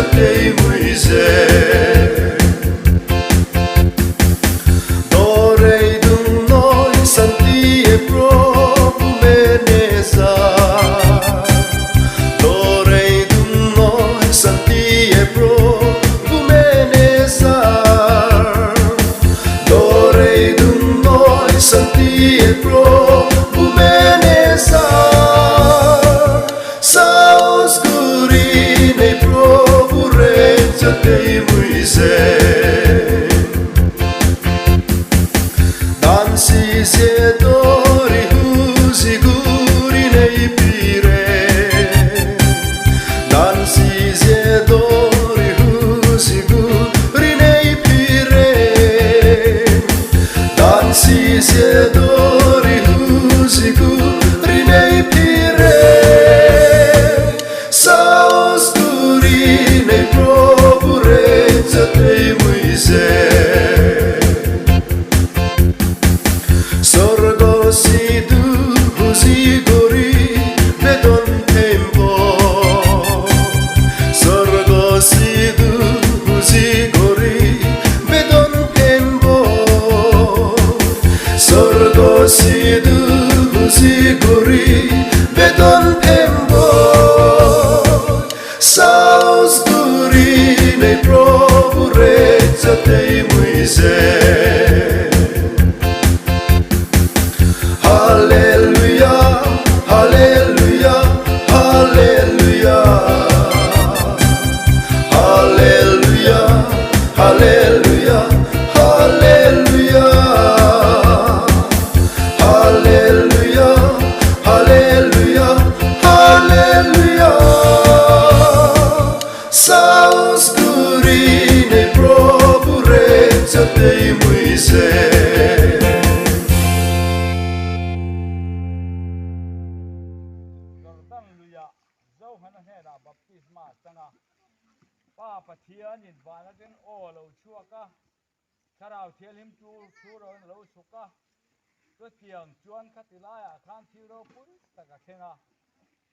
Tei Moisés Dorei dum noi santie proprio menesa Dorei dum noi santie proprio menesa Dorei dum noi santie proprio menesa Saos gurine proprio reggia Tei Moisés Dansi siedori husi guri nei pire Dansi siedori husi guri nei pire Dansi siedori husi guri nei pire Saos guri nei proprio reggia Tei Moisés Sorgo si tu così gori vedon tempo Sorgo si tu così gori vedon tempo Sorgo si tu così gori vedon tempo Saos gori nei proprio reggia Tei Moisés Hallelujah, hallelujah, hallelujah. Hallelujah, hallelujah, hallelujah. Hallelujah, hallelujah, hallelujah. Saos guri nei proprio reggia Tei Moisés baptisma tanga pa pathian in vanatin o lo chuaka charau thelim tu ro lo suka to tiang chuan khatilaya khan thiro puri taka khenga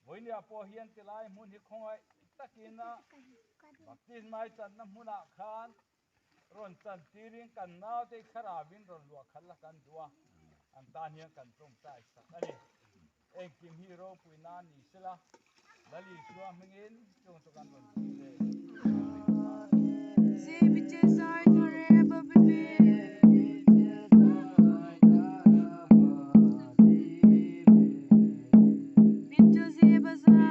voinia po hian tilai mun hi khongai takina baptisma chan na muna khan ron chan tiring kan na te kharawin ron lua khalla kan duwa an tan hian kan tum sai sakani engkim hero puina ni sila Lali suah mengin cung tukan ron le Se bitte sai forever baby bitte se bazai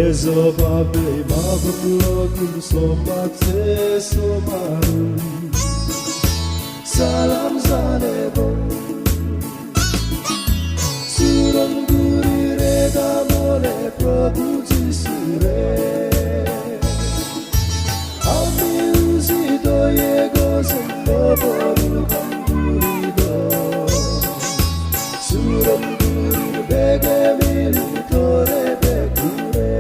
Ezobabe mabuklokum somate somaru Salam zanebon Suram guri reda mole Prabhu jisure Ami uzi do yego zambo boru gamburido Suram guri bege milu tore bekure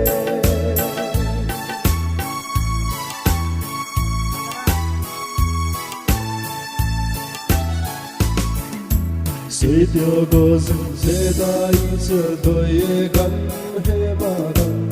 Sedyo gozum zeda izo doye gam he bagam